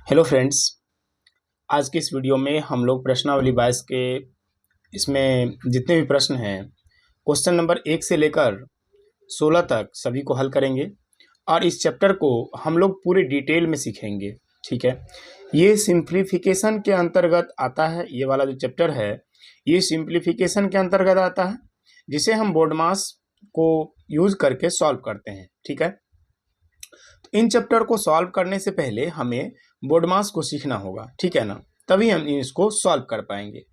Hello friends. आज की इस वीडियो में हम लोग प्रश्नावली 22 के इसमें जितने भी प्रश्न हैं क्वेश्चन नंबर 1 से लेकर 16 तक सभी को हल करेंगे और इस चैप्टर को हम लोग पूरे डिटेल में सीखेंगे। ठीक है, ये सिंप्लीफिकेशन के अंतर्गत आता है। ये वाला जो चैप्टर है ये सिंप्लीफिकेशन के अंतर्गत आता है, जिसे हम बोर्ड मास को यूज करके सॉल्व करते हैं। ठीक है, तो इन चैप्टर को सॉल्व करने से पहले हमें बोर्ड मास को सीखना होगा। ठीक है ना, तभी हम इसको सॉल्व कर पाएंगे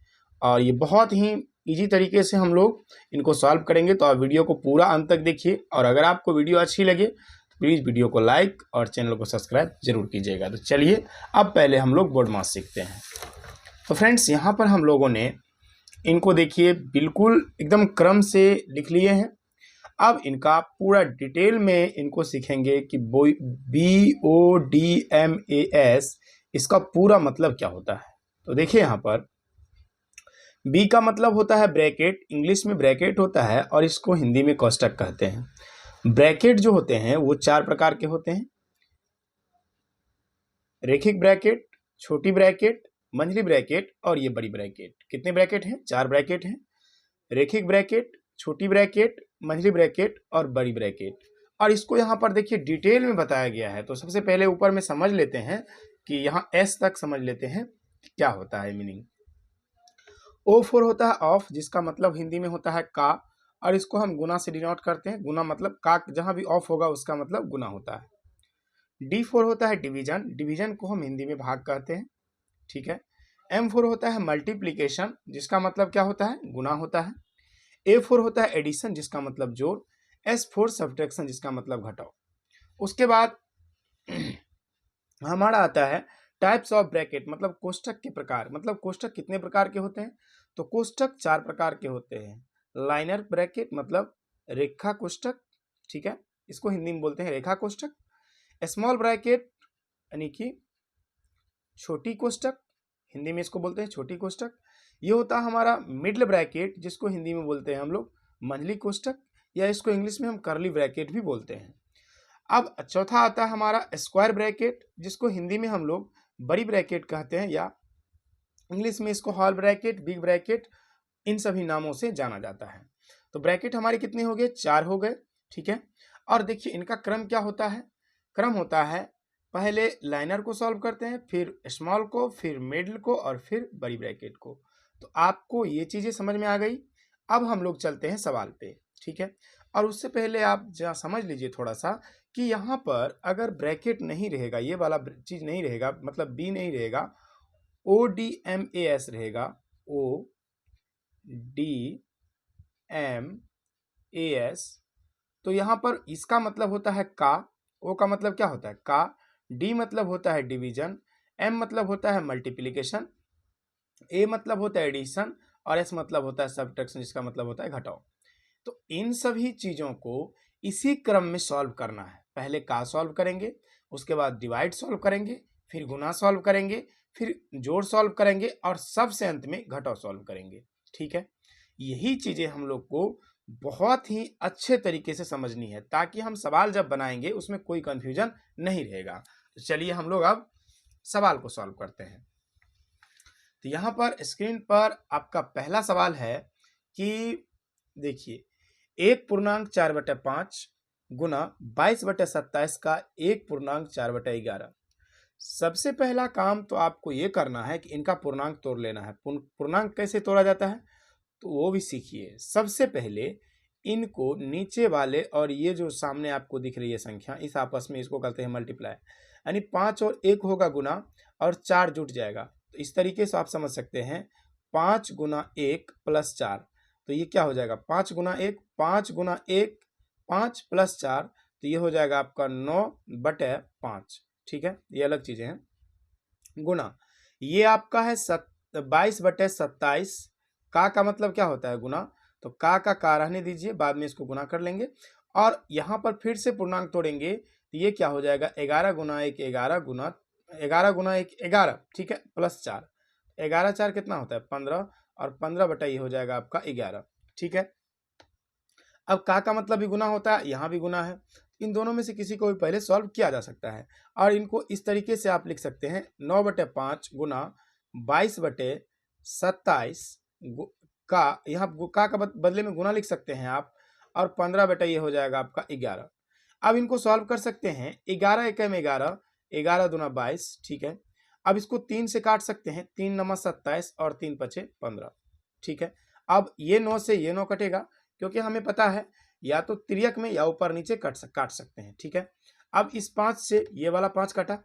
और ये बहुत ही इजी तरीके से हम लोग इनको सॉल्व करेंगे। तो आप वीडियो को पूरा अंत तक देखिए और अगर आपको वीडियो अच्छी लगे तो प्लीज़ वीडियो को लाइक और चैनल को सब्सक्राइब जरूर कीजिएगा। तो चलिए अब पहले हम लोग बोर्ड मास सीखते हैं। तो फ्रेंड्स, यहाँ पर हम लोगों ने इनको देखिए बिल्कुल एकदम क्रम से लिख लिए हैं। अब इनका पूरा डिटेल में इनको सीखेंगे कि BODMAS इसका पूरा मतलब क्या होता है। तो देखिए यहाँ पर बी का मतलब होता है ब्रैकेट, इंग्लिश में ब्रैकेट होता है और इसको हिंदी में कोष्टक कहते हैं। ब्रैकेट जो होते हैं वो 4 प्रकार के होते हैं: रेखिक ब्रैकेट, छोटी ब्रैकेट, मंझली ब्रैकेट और ये बड़ी ब्रैकेट। कितने ब्रैकेट हैं? 4 ब्रैकेट हैं। रेखिक ब्रैकेट, छोटी ब्रैकेट, मंझली ब्रैकेट और बड़ी ब्रैकेट। और इसको यहाँ पर देखिए डिटेल में बताया गया है। तो सबसे पहले ऊपर में समझ लेते हैं कि यहाँ एस तक समझ लेते हैं क्या होता है मीनिंग। O4 होता है ऑफ, जिसका मतलब हिंदी में होता है का, और इसको हम गुना से डिनोट करते हैं। गुना मतलब का, जहां भी ऑफ होगा उसका मतलब गुना होता है। D4 होता है डिवीजन, डिवीजन को हम हिंदी में भाग कहते हैं। ठीक है। M4 होता है मल्टीप्लीकेशन, जिसका मतलब क्या होता है? गुना होता है। A4 होता है एडिशन, जिसका मतलब जोड़। S4 सब्ट्रैक्शन, जिसका मतलब घटाओ। उसके बाद हमारा आता है टाइप्स ऑफ ब्रैकेट, मतलब कोष्ठक के प्रकार। मतलब कोष्ठक कितने प्रकार के होते हैं? तो कोष्ठक 4 प्रकार के होते हैं। लाइनर ब्रैकेट मतलब रेखा कोष्ठक, ठीक है, इसको हिंदी में बोलते हैं रेखा कोष्ठक। स्मॉल ब्रैकेट यानी कि छोटी कोष्ठक, हिंदी में इसको बोलते हैं छोटी कोष्ठक। ये होता है हमारा मिडल ब्रैकेट, जिसको हिंदी में बोलते हैं हम लोग मंझली कोष्ठक, या इसको इंग्लिश में हम कर्ली ब्रैकेट भी बोलते हैं। अब चौथा आता है हमारा स्क्वायर ब्रैकेट, जिसको हिंदी में हम लोग बड़ी ब्रैकेट कहते हैं, या इंग्लिश में इसको हॉल ब्रैकेट, बिग ब्रैकेट, इन सभी नामों से जाना जाता है। तो ब्रैकेट हमारे कितने हो गए? 4 हो गए। ठीक है, और देखिए इनका क्रम क्या होता है? क्रम होता है पहले लाइनर को सॉल्व करते हैं, फिर स्मॉल को, फिर मिडल को और फिर बड़ी ब्रैकेट को। तो आपको ये चीजें समझ में आ गई। अब हम लोग चलते हैं सवाल पे। ठीक है, और उससे पहले आप जरा समझ लीजिए थोड़ा सा कि यहाँ पर अगर ब्रैकेट नहीं रहेगा, ये वाला चीज नहीं रहेगा, मतलब बी नहीं रहेगा, ODMAS रहेगा। ODMAS, तो यहाँ पर इसका मतलब होता है का। ओ का मतलब क्या होता है? का। डी मतलब होता है डिवीजन। एम मतलब होता है मल्टीप्लिकेशन। ए मतलब होता है एडिशन और एस मतलब होता है सब्ट्रैक्शन, जिसका मतलब होता है घटाओ। तो इन सभी चीजों को इसी क्रम में सॉल्व करना है। पहले का सॉल्व करेंगे, उसके बाद डिवाइड सॉल्व करेंगे, फिर गुना सॉल्व करेंगे, फिर जोड़ सॉल्व करेंगे और सबसे अंत में घटाव सॉल्व करेंगे। ठीक है, यही चीजें हम लोग को बहुत ही अच्छे तरीके से समझनी है, ताकि हम सवाल जब बनाएंगे उसमें कोई कंफ्यूजन नहीं रहेगा। तो चलिए हम लोग अब सवाल को सॉल्व करते हैं। तो यहाँ पर स्क्रीन पर आपका पहला सवाल है कि देखिए 1.4/5 गुना 22/27 का 1.4/11। सबसे पहला काम तो आपको ये करना है कि इनका पूर्णांक तोड़ लेना है। पूर्णांक कैसे तोड़ा जाता है तो वो भी सीखिए। सबसे पहले इनको नीचे वाले और ये जो सामने आपको दिख रही है संख्या, इस आपस में इसको कहते हैं मल्टीप्लाई, यानी 5 और 1 होगा गुना और 4 जुट जाएगा। तो इस तरीके से आप समझ सकते हैं 5 गुना 1 प्लस 4, तो ये क्या हो जाएगा? 5 गुना 1, 5 गुना 1, 5 प्लस 4, तो ये हो जाएगा आपका 9/5। ठीक है, ये अलग चीजें हैं। गुना ये आपका है 22/27। का मतलब क्या होता है? गुना। तो का रहने दीजिए, बाद में इसको गुना कर लेंगे। और यहाँ पर फिर से पूर्णांक तोड़ेंगे तो ये क्या हो जाएगा? 11 गुना 1 11 गुना 11 गुना 1 11, ठीक है, प्लस 4, 11 4 कितना होता है? 15, और 15 ये हो जाएगा आपका 11। ठीक है, अब का मतलब भी गुना होता है, यहाँ भी गुना है, इन दोनों में से किसी को भी पहले सॉल्व किया जा सकता है। और इनको इस तरीके से आप लिख सकते हैं 9/5 गुना 22/27 का, यहाँ का बदले में गुना लिख सकते हैं आप, और 15 ये हो जाएगा आपका 11। अब इनको सॉल्व कर सकते हैं, 11 एकम 11, 11 दूना 22, ठीक है। अब इसको 3 से काट सकते हैं, 3 नमा 27 और 3 पचे 15, ठीक है। अब ये 9 से ये 9 कटेगा, क्योंकि हमें पता है या तो तिर्यक में या ऊपर नीचे काट सकते हैं, ठीक है। अब इस 5 से ये वाला 5 कटा,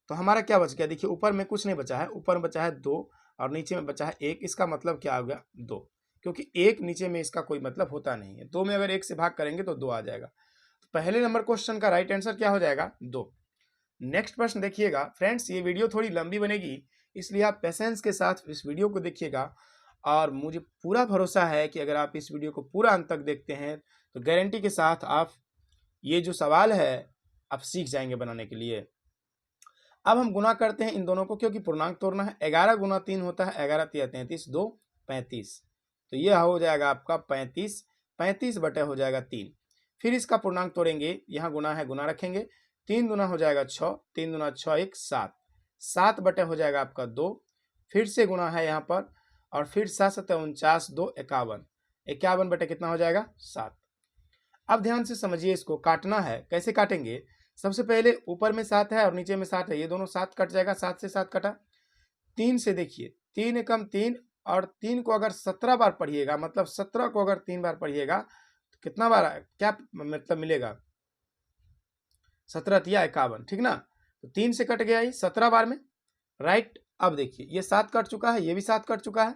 तो हमारा क्या बच गया, देखिए ऊपर में कुछ नहीं बचा है, ऊपर में बचा है 2 और नीचे में बचा है 1। इसका मतलब क्या हो गया, 2, क्योंकि 1 नीचे में इसका कोई मतलब होता नहीं है। 2 में अगर 1 से भाग करेंगे तो 2 आ जाएगा। तो पहले नंबर क्वेश्चन का राइट आंसर क्या हो जाएगा, 2। नेक्स्ट प्रश्न देखिएगा फ्रेंड्स, ये वीडियो थोड़ी लंबी बनेगी, इसलिए आप पेशेंस के साथ इस वीडियो को देखिएगा। और मुझे पूरा भरोसा है कि अगर आप इस वीडियो को पूरा अंत तक देखते हैं तो गारंटी के साथ आप ये जो सवाल है आप सीख जाएंगे बनाने के लिए। अब हम गुना करते हैं इन दोनों को, क्योंकि पूर्णांक तोड़ना है। 11 गुना 3 होता है 11 3 33, 2 35, तो यह हो जाएगा आपका 35, 35 बटे हो जाएगा 3। फिर इसका पूर्णांक तोड़ेंगे, यहाँ गुना है, गुना रखेंगे, 3 दुना हो जाएगा 6, 3 दुना 6 1 7, 7 बटे हो जाएगा आपका 2। फिर से गुना है यहाँ पर, और फिर 7 7 49, 2 51, 51 बटे कितना हो जाएगा, 7। अब ध्यान से समझिए, इसको काटना है। कैसे काटेंगे, सबसे पहले ऊपर में 7 है और नीचे में 7 है, ये दोनों 7 कट जाएगा, 7 से 7 कटा। 3 से देखिए, 3 एकम 3, और 3 को अगर 17 बार पढ़िएगा, मतलब 17 को अगर 3 बार पढ़िएगा तो कितना बार क्या मतलब मिलेगा, 17 तिया 51, ठीक ना। तो 3 से कट गया ही 17 बार में, राइट। अब देखिए ये 7 कट चुका है, ये भी 7 कट चुका है।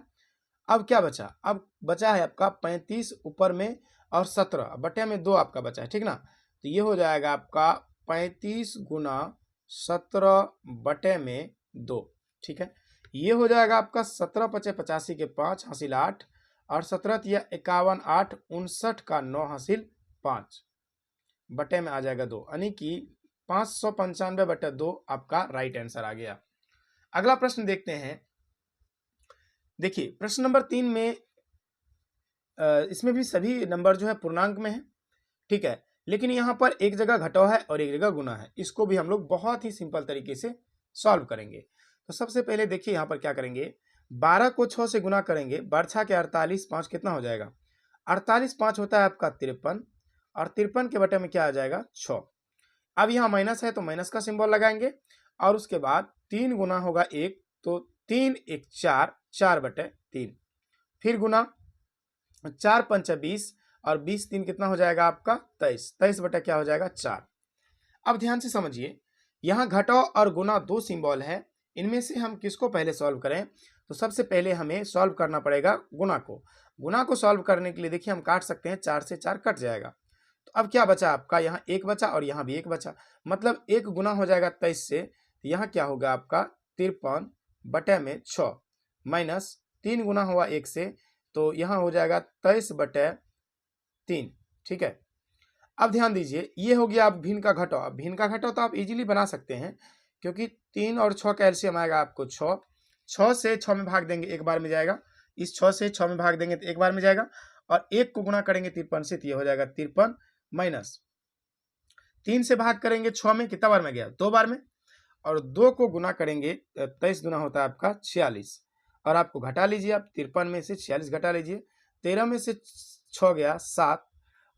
अब क्या बचा, अब बचा है आपका 35 ऊपर में और 17 बटे में 2 आपका बचा है, ठीक ना। तो ये हो जाएगा आपका 35 गुना 17 बटे में 2, ठीक है। ये हो जाएगा आपका 17 पचे 85 के 5 हासिल 8, और 17 तिया 51 8 59 का 9 हासिल 5 बटे में आ जाएगा 2, यानी कि 595 बटे 2 आपका राइट आंसर आ गया। अगला प्रश्न देखते हैं। देखिए प्रश्न नंबर 3 में इसमें भी सभी नंबर जो है पूर्णांक में है, ठीक है, लेकिन यहाँ पर एक जगह घटाव है और एक जगह गुना है। इसको भी हम लोग बहुत ही सिंपल तरीके से सॉल्व करेंगे। तो सबसे पहले देखिए यहाँ पर क्या करेंगे, 12 को 6 से गुना करेंगे, 12 के 48, 5 कितना हो जाएगा, 48 5 होता है आपका 53, और 53 के बटे में क्या आ जाएगा, 6। अब यहाँ माइनस है तो माइनस का सिंबल लगाएंगे, और उसके बाद 3 गुना होगा 1, तो 3 1 4, 4 बटे 3, फिर गुना 4 5 20, और 20 3 कितना हो जाएगा आपका 23, 23 बटा क्या हो जाएगा 4। अब ध्यान से समझिए, यहाँ घटाव और गुना 2 सिंबल है, इनमें से हम किसको पहले सॉल्व करें। तो सबसे पहले हमें सॉल्व करना पड़ेगा गुना को। गुना को सॉल्व करने के लिए देखिए हम काट सकते हैं, 4 से 4 कट जाएगा। तो अब क्या बचा आपका, यहाँ 1 बचा और यहाँ भी 1 बचा, मतलब 1 गुना हो जाएगा 23 से, तो यहाँ क्या होगा आपका 53 बटे में 6, माइनस 3 गुना हुआ 1 से, तो यहाँ हो जाएगा 23 बटे 3, ठीक है। अब ध्यान दीजिए, ये हो गया अब भिन्न का घटाव। अब भिन्न का घटाव तो आप इजीली बना सकते हैं, क्योंकि 3 और 6 का एलसीएम आएगा आपको 6, 6 से 6 में भाग देंगे एक बार में जाएगा, इस 6 से 6 में भाग देंगे तो एक बार में जाएगा, और 1 को गुना करेंगे 53 से तो ये हो जाएगा 53, माइनस 3 से भाग करेंगे 6 में, कितना बार में गया, 2 बार में, और 2 को गुना करेंगे 23 गुना होता है आपका 46, और आपको घटा लीजिए, आप 53 में से 46 घटा लीजिए, 13 में से 6 गया 7,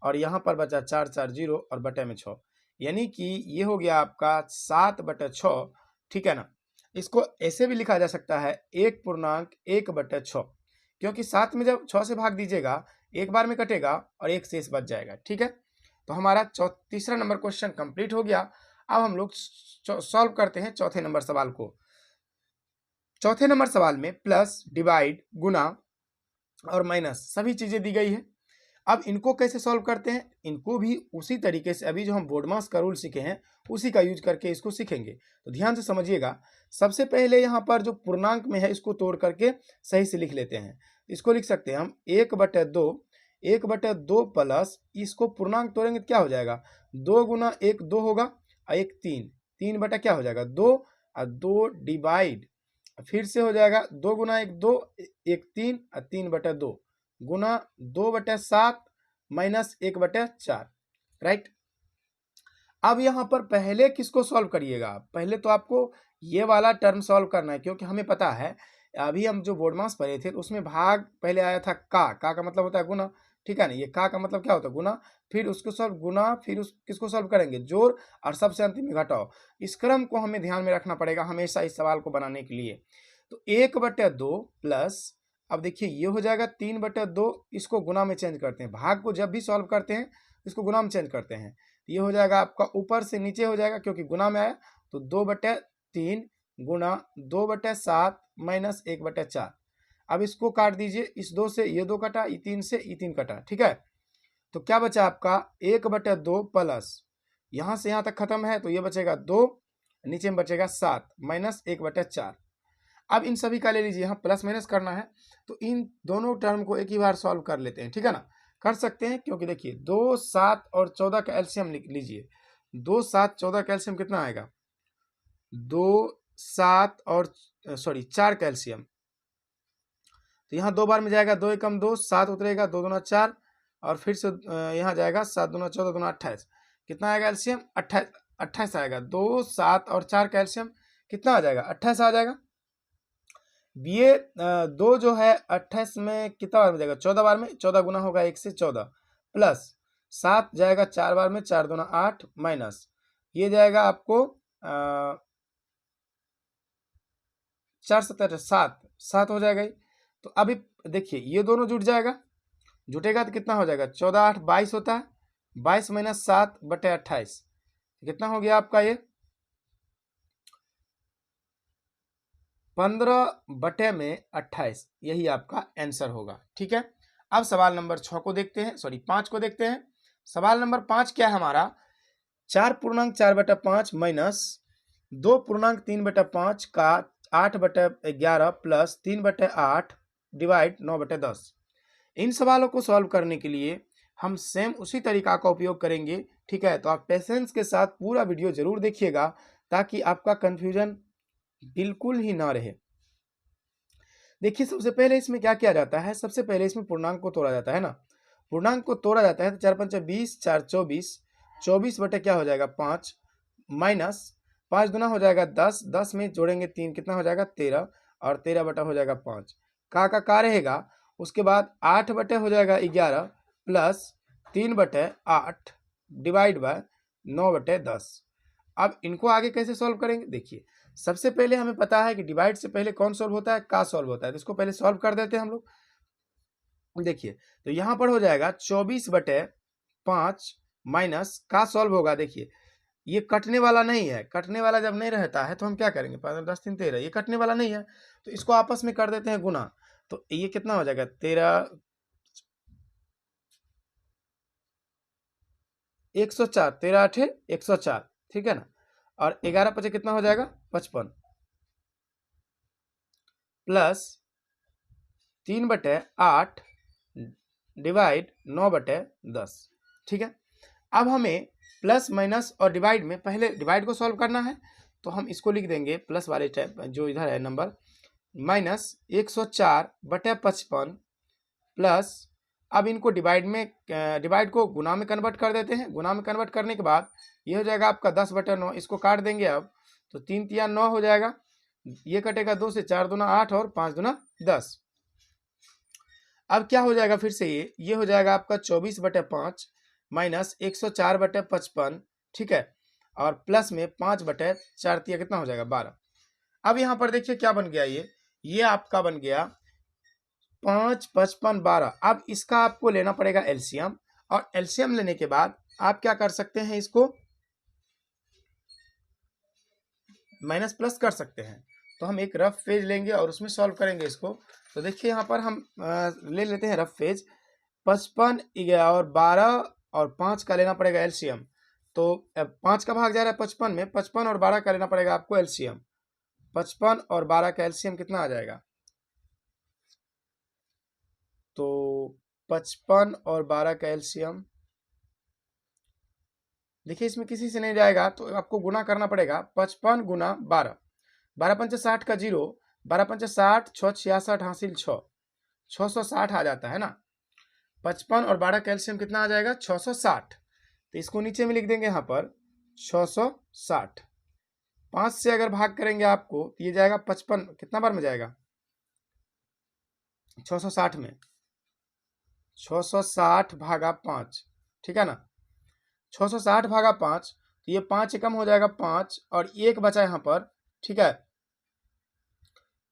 और यहाँ पर बचा 4 4 0 और बटे में 6, यानी कि ये हो गया आपका 7 बटे 6, ठीक है ना। इसको ऐसे भी लिखा जा सकता है 1.1 बटे 6, क्योंकि 7 में जब 6 से भाग दीजिएगा एक बार में कटेगा और 1 शेष बच जाएगा, ठीक है। तो हमारा तीसरा नंबर क्वेश्चन कंप्लीट हो गया। अब हम लोग सॉल्व करते हैं चौथे नंबर सवाल को। चौथे नंबर सवाल में प्लस, डिवाइड, गुना और माइनस सभी चीजें दी गई है। अब इनको कैसे सॉल्व करते हैं, इनको भी उसी तरीके से अभी जो हम बोर्डमास का रूल सीखे हैं उसी का यूज करके इसको सीखेंगे। तो ध्यान से समझिएगा, सबसे पहले यहाँ पर जो पूर्णांक में है इसको तोड़ करके सही से लिख लेते हैं। इसको लिख सकते हैं हम 1/2, 1/2 प्लस, इसको पूर्णांक तोड़ेंगे तो क्या हो जाएगा, 2 गुना 1 2 होगा, और 1 3, 3 बटा क्या हो जाएगा 2, और 2 डिवाइड, फिर से हो जाएगा 2 गुना 1 2, 1 3, और 3/2 गुना 2/7 माइनस 1/4, राइट। अब यहाँ पर पहले किसको सॉल्व करिएगा, पहले तो आपको ये वाला टर्म सॉल्व करना है, क्योंकि हमें पता है अभी हम जो बोर्ड मास पढ़े थे तो उसमें भाग पहले आया था का मतलब होता है गुना, ठीक है ना। ये का मतलब क्या होता है, गुना, फिर उसको सॉल्व गुना, फिर उस किसको सॉल्व करेंगे, जोड़, और सबसे अंतिम में घटाओ। इस क्रम को हमें ध्यान में रखना पड़ेगा हमेशा इस सवाल को बनाने के लिए। तो 1/2 प्लस, अब देखिए ये हो जाएगा 3/2, इसको गुना में चेंज करते हैं, भाग को जब भी सॉल्व करते हैं इसको गुना में चेंज करते हैं। ये हो जाएगा आपका ऊपर से नीचे हो जाएगा क्योंकि गुना में आया, तो 2/3 गुना 2/7 माइनस 1/4। अब इसको काट दीजिए, इस 2 से ये 2 कटा, ये 3 से ये 3 कटा, ठीक है। तो क्या बचा आपका 1/2 प्लस, यहाँ से यहाँ तक खत्म है तो ये बचेगा 2, नीचे में बचेगा 7 माइनस 1/4। अब इन सभी का ले लीजिए, यहाँ प्लस माइनस करना है, तो इन दोनों टर्म को एक ही बार सॉल्व कर लेते हैं, ठीक है ना। कर सकते हैं क्योंकि देखिए 2, 7 और 14 का एलसीएम लिख लीजिए। 2, 7, 14 का एलसीएम कितना आएगा, 2, 7 और सॉरी 4 का एलसीएम, तो यहाँ 2 बार में जाएगा, 2 एकम 2, 7 उतरेगा, 2 दूना 4, और फिर से यहाँ जाएगा 7 दूना 14 दूना 28, कितना आएगा एलसीएम 28 आएगा। 2, 7 और 4 का एलसीएम कितना आ जाएगा, 28 आ जाएगा। ये 2 जो है 28 में कितना बार में जाएगा, 14 बार में, 14 गुना होगा 1 से 14, प्लस 7 जाएगा 4 बार में, 4 दूना 8, माइनस ये जाएगा आपको 4 7 7 हो जाएगा। तो अभी देखिए ये दोनों जुट जाएगा, जुटेगा तो कितना हो जाएगा, 14 8 22 होता है, 22 माइनस 7/28 कितना हो गया आपका, ये 15/28, यही आपका आंसर होगा, ठीक है। अब सवाल नंबर 6 को देखते हैं, सॉरी 5 को देखते हैं। सवाल नंबर 5 क्या है हमारा, 4.4/5 माइनस 2.3/5 का 8/11 प्लस 3/8 डिवाइड 9/10। इन सवालों को सॉल्व करने के लिए हम सेम उसी तरीका का उपयोग करेंगे, ठीक है। तो आप पेशेंस के साथ पूरा वीडियो जरूर देखिएगा ताकि आपका कंफ्यूजन बिल्कुल ही ना रहे। देखिए सबसे पहले इसमें क्या किया जाता है, सबसे पहले इसमें पूर्णांक को तोड़ा जाता है ना, पूर्णांक को तोड़ा जाता है तो 4 5 20, 4 24, 24 बटे क्या हो जाएगा 5, माइनस 5 दुना हो जाएगा 10, 10 में जोड़ेंगे 3 कितना हो जाएगा 13, और 13 बटा हो जाएगा 5, का रहेगा। उसके बाद 8 बटे हो जाएगा 11 प्लस 3/8 डिवाइड बाय 9/10। अब इनको आगे कैसे सॉल्व करेंगे, देखिए सबसे पहले हमें पता है कि डिवाइड से पहले कौन सॉल्व होता है, का सॉल्व होता है, तो इसको पहले सॉल्व कर देते हैं हम लोग। देखिए तो यहाँ पर हो जाएगा 24/5 माइनस का सॉल्व होगा, देखिए ये कटने वाला नहीं है, कटने वाला जब नहीं रहता है तो हम क्या करेंगे, 5 10 3 13, ये कटने वाला नहीं है तो इसको आपस में कर देते हैं गुना, तो ये कितना हो जाएगा 13 104, 13 8 104, ठीक है ना। और 11 5 कितना हो जाएगा 55, प्लस 3/8 डिवाइड 9/10, ठीक है। अब हमें प्लस माइनस और डिवाइड में पहले डिवाइड को सॉल्व करना है, तो हम इसको लिख देंगे प्लस वाले टाइप जो इधर है नंबर, माइनस 104/55 प्लस, अब इनको डिवाइड को गुना में कन्वर्ट कर देते हैं। गुना में कन्वर्ट करने के बाद ये हो जाएगा आपका 10/9, इसको काट देंगे अब, तो 3 3 9 हो जाएगा, ये कटेगा 2 से, 4 दूना 8 और 5 दूना 10। अब क्या हो जाएगा फिर से, ये हो जाएगा आपका 24/5 माइनस 104/55, ठीक है, और प्लस में 5/4 कितना हो जाएगा 12। अब यहाँ पर देखिए क्या बन गया, ये आपका बन गया 5 55 12। अब इसका आपको लेना पड़ेगा एलसीएम, और एलसीएम लेने के बाद आप क्या कर सकते हैं, इसको माइनस प्लस कर सकते हैं। तो हम एक रफ पेज लेंगे और उसमें सॉल्व करेंगे इसको। तो देखिए यहाँ पर हम ले लेते हैं रफ पेज, 55 और 12 और 5 का लेना पड़ेगा एलसीएम। तो 5 का भाग जा रहा है 55 में, 55 और 12 का लेना पड़ेगा आपको एलसीएम। 55 और 12 का एलसीएम कितना आ जाएगा, तो 55 और 12 का एलसीएम, देखिए इसमें किसी से नहीं जाएगा तो आपको गुना करना पड़ेगा, 55 गुना 12, 12 पंचे 60 का 0, 12 पंचे 60, 6 66 हासिल 6, 660 आ जाता है ना। 55 और 12 कैल्शियम कितना आ जाएगा 660, तो इसको नीचे में लिख देंगे यहाँ पर 660। 5 से अगर भाग करेंगे आपको तो ये जाएगा 55, कितना बार में जाएगा 660 में, 660 भागा 5, ठीक है ना। 660 भागा 5, तो ये 5 एकम हो जाएगा 5 और एक बचा यहाँ पर, ठीक है।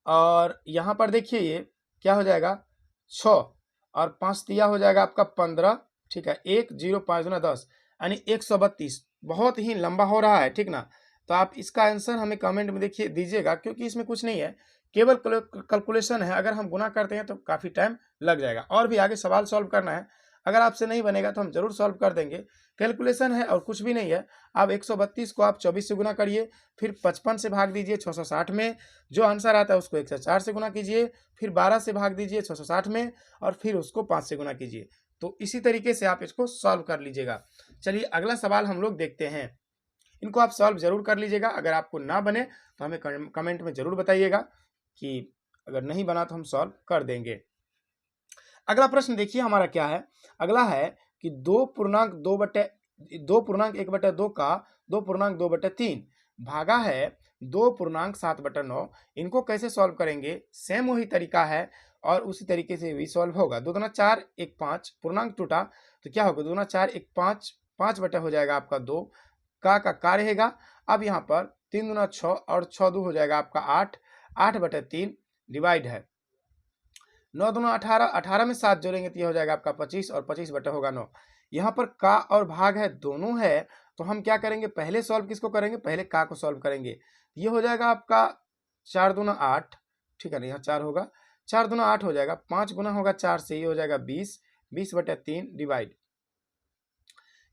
और यहाँ पर देखिए ये क्या हो जाएगा 6 और 5 तिया हो जाएगा आपका 15, ठीक है। 1 0 5 दूना 10 यानी 132। बहुत ही लंबा हो रहा है, ठीक ना। तो आप इसका आंसर हमें कमेंट में देखिए दीजिएगा, क्योंकि इसमें कुछ नहीं है, केवल कैलकुलेशन है। अगर हम गुना करते हैं तो काफ़ी टाइम लग जाएगा, और भी आगे सवाल सॉल्व करना है। अगर आपसे नहीं बनेगा तो हम जरूर सॉल्व कर देंगे। कैलकुलेशन है और कुछ भी नहीं है। आप 132 को आप 24 से गुना करिए, फिर 55 से भाग दीजिए 660 में, जो आंसर आता है उसको 104 से गुना कीजिए, फिर 12 से भाग दीजिए 660 में, और फिर उसको 5 से गुना कीजिए। तो इसी तरीके से आप इसको सॉल्व कर लीजिएगा। चलिए अगला सवाल हम लोग देखते हैं। इनको आप सॉल्व जरूर कर लीजिएगा। अगर आपको ना बने तो हमें कमेंट में जरूर बताइएगा कि अगर नहीं बना तो हम सॉल्व कर देंगे। अगला प्रश्न देखिए हमारा क्या है। अगला है कि 2.1/2 का 2.2/3 भागा है 2.7/9। इनको कैसे सॉल्व करेंगे, सेम वही तरीका है और उसी तरीके से भी सॉल्व होगा। 2 दूना 4 1 5 पूर्णांक टूटा तो क्या होगा, 2 दूना 4 1 5, 5 बटा हो जाएगा आपका 2 का रहेगा। अब यहाँ पर 3 दूना 6 और 6 2 हो जाएगा आपका 8, 8/3 डिवाइड है 9 दूना 18, 18 में 7 जोड़ेंगे तो ये हो जाएगा आपका 25 और 25 बटा होगा 9। यहाँ पर का और भाग है, दोनों है, तो हम क्या करेंगे, पहले सॉल्व किसको करेंगे, पहले का को सॉल्व करेंगे। ये हो जाएगा आपका 4 दूना 8, ठीक है ना, यहाँ 4 होगा, 4 दूना 8 हो जाएगा, 5 गुना होगा 4 से, ये हो जाएगा 20, 20/3 डिवाइड।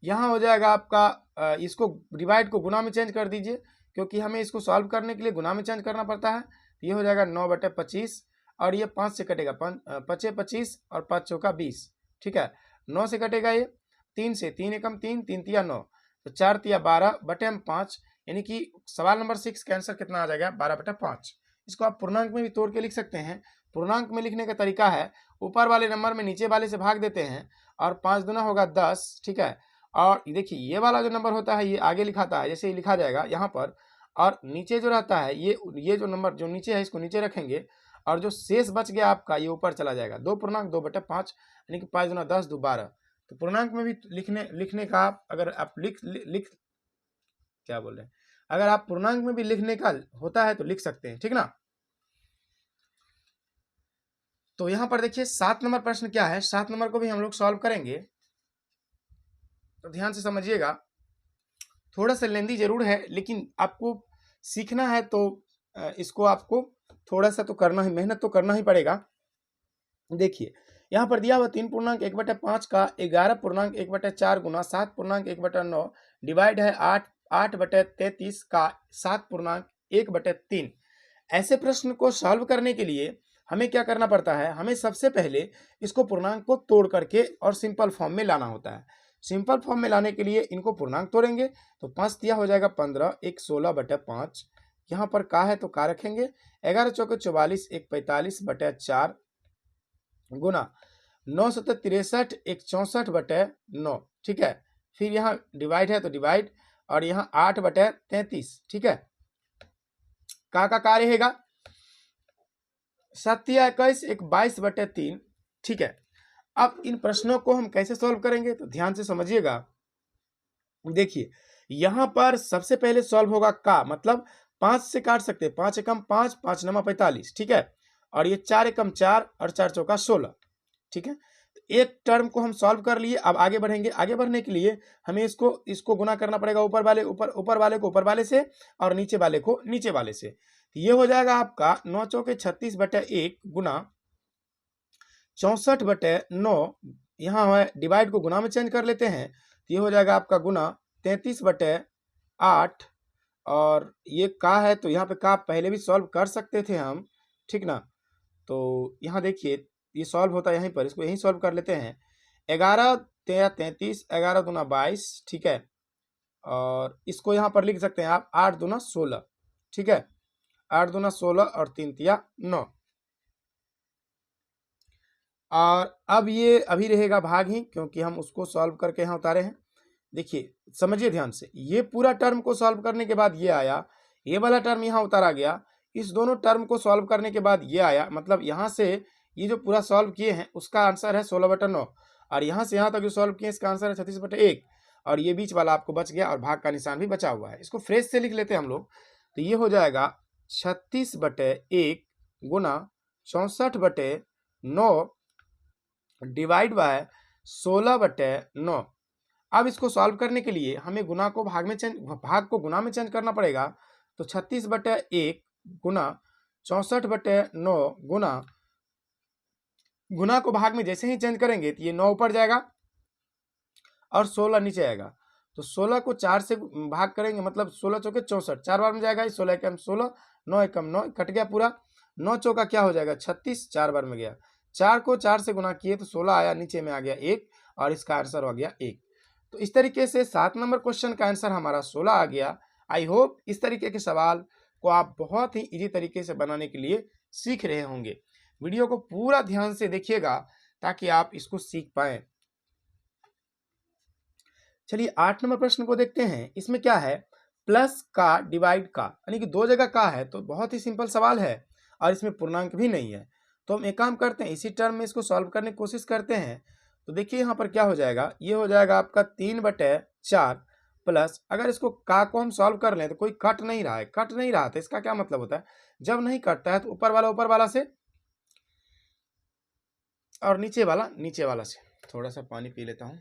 यहाँ हो जाएगा आपका इसको डिवाइड को गुना में चेंज कर दीजिए, क्योंकि हमें इसको सॉल्व करने के लिए गुना में चेंज करना पड़ता है। तो ये हो जाएगा 9/25 और ये 5 से कटेगा, 5 25 और 5 चौका 20, ठीक है। 9 से कटेगा ये, 3 से, 3 एकम 3, 3 तिया 9, तो 4 तिया 12 बटे हम 5, यानी कि सवाल नंबर 6 का आंसर कितना आ जाएगा 12/5। इसको आप पूर्णांक में भी तोड़ के लिख सकते हैं। पूर्णांक में लिखने का तरीका है, ऊपर वाले नंबर में नीचे वाले से भाग देते हैं और 5 दूना होगा 10, ठीक है। और देखिए ये वाला जो नंबर होता है ये आगे लिखाता है, जैसे ही लिखा जाएगा यहाँ पर, और नीचे जो रहता है ये जो नंबर जो नीचे है इसको नीचे रखेंगे, और जो शेष बच गया आपका ये ऊपर चला जाएगा। 2.2/5 यानी कि 5 दूना 10 2 12। तो पूर्णांक में भी लिखने का अगर आप लिख क्या बोल रहे हैं, अगर आप पूर्णांक में भी लिखने का होता है तो लिख सकते हैं, ठीक ना। तो यहाँ पर देखिए 7 नंबर प्रश्न क्या है, 7 नंबर को भी हम लोग सॉल्व करेंगे, तो ध्यान से समझिएगा। थोड़ा सा लेंदी जरूर है, लेकिन आपको सीखना है तो इसको आपको थोड़ा सा तो करना ही, मेहनत तो करना ही पड़ेगा। देखिए यहाँ पर दिया हुआ 3.1/5 का 11.1/4 गुना 7.1/9 डिवाइड है 8/33 का 7.1/3। ऐसे प्रश्न को सॉल्व करने के लिए हमें क्या करना पड़ता है, हमें सबसे पहले इसको पूर्णांक को तोड़ करके और सिंपल फॉर्म में लाना होता है। सिंपल फॉर्म में लाने के लिए इनको पूर्णांक तोड़ेंगे तो 5 तिया हो जाएगा 15, 1 16/5। यहाँ पर का है तो का रखेंगे, 11 चौके 44, 1 45/4 गुना 9 7 63, 1 64/9, ठीक है। फिर यहाँ डिवाइड है तो डिवाइड, और यहाँ 8/33, ठीक है। का रहेगा 7 तिया 21, 1 22/3, ठीक है। अब इन प्रश्नों को हम कैसे सॉल्व करेंगे तो ध्यान से समझिएगा। देखिए यहां पर सबसे पहले सॉल्व होगा का, मतलब 5 से काट सकते हैं, 5 एकम 5, 5 9 45, ठीक है। और ये 4 एकम 4 और 4 चौका 16, ठीक है। एक टर्म को हम सॉल्व कर लिए। अब आगे बढ़ेंगे। आगे बढ़ने के लिए हमें इसको गुना करना पड़ेगा, ऊपर वाले को ऊपर वाले से और नीचे वाले को नीचे वाले से। ये हो जाएगा आपका 9 चौके 36/1 गुना 64/9। यहाँ है डिवाइड को गुना में चेंज कर लेते हैं, ये हो जाएगा आपका गुना 33/8। और ये का है तो यहाँ पे का पहले भी सॉल्व कर सकते थे हम, ठीक ना। तो यहाँ देखिए ये सॉल्व होता है यहीं पर, इसको यहीं सॉल्व कर लेते हैं। 11 तेरह 33, 11 दूना 22, ठीक है। और इसको यहाँ पर लिख सकते हैं आप 8 दूना 16, ठीक है। 8 दूना 16 और 3 तिया 9। और अब ये अभी रहेगा भाग ही, क्योंकि हम उसको सॉल्व करके यहाँ उतारे हैं। देखिए समझिए ध्यान से, ये पूरा टर्म को सॉल्व करने के बाद ये आया, ये वाला टर्म यहाँ उतारा गया, इस दोनों टर्म को सॉल्व करने के बाद ये आया, मतलब यहाँ से ये जो पूरा सॉल्व किए हैं उसका आंसर है 16/9, और यहाँ से यहाँ तक जो सॉल्व किए इसका आंसर है 36/1, और ये बीच वाला आपको बच गया और भाग का निशान भी बचा हुआ है। इसको फ्रेश से लिख लेते हैं हम लोग, तो ये हो जाएगा 36/1 गुना 64/9 डिवाइड बाय 16/9। अब इसको सॉल्व करने के लिए हमें गुना को भाग को गुना में चेंज करना पड़ेगा। तो 36/1 गुना 64/9 गुना को भाग में जैसे ही चेंज करेंगे तो ये 9 ऊपर जाएगा और 16 नीचे आएगा। तो 16 को 4 से भाग करेंगे, मतलब 16 चौके 64, 4 बार में जाएगा, 16 एकम 16, 9 एकम 9, कट गया पूरा, 9 चौका क्या हो जाएगा 36, 4 बार में गया, 4 को 4 से गुना किए तो 16 आया, नीचे में आ गया 1 और इसका आंसर हो गया 1। तो इस तरीके से 7 नंबर क्वेश्चन का आंसर हमारा 16 आ गया। आई होप इस तरीके के सवाल को आप बहुत ही इजी तरीके से बनाने के लिए सीख रहे होंगे। वीडियो को पूरा ध्यान से देखिएगा ताकि आप इसको सीख पाएं। चलिए 8 नंबर प्रश्न को देखते हैं। इसमें क्या है, प्लस का डिवाइड का, यानी कि 2 जगह का है, तो बहुत ही सिंपल सवाल है और इसमें पूर्णांक भी नहीं है। तो हम एक काम करते हैं, इसी टर्म में इसको सॉल्व करने की कोशिश करते हैं। तो देखिए यहाँ पर क्या हो जाएगा, ये हो जाएगा आपका 3/4 प्लस, अगर इसको का को हम सॉल्व कर लें तो कोई कट नहीं रहा है, कट नहीं रहा था, इसका क्या मतलब होता है, जब नहीं कटता है तो ऊपर वाला से और नीचे वाला से। थोड़ा सा पानी पी लेता हूँ।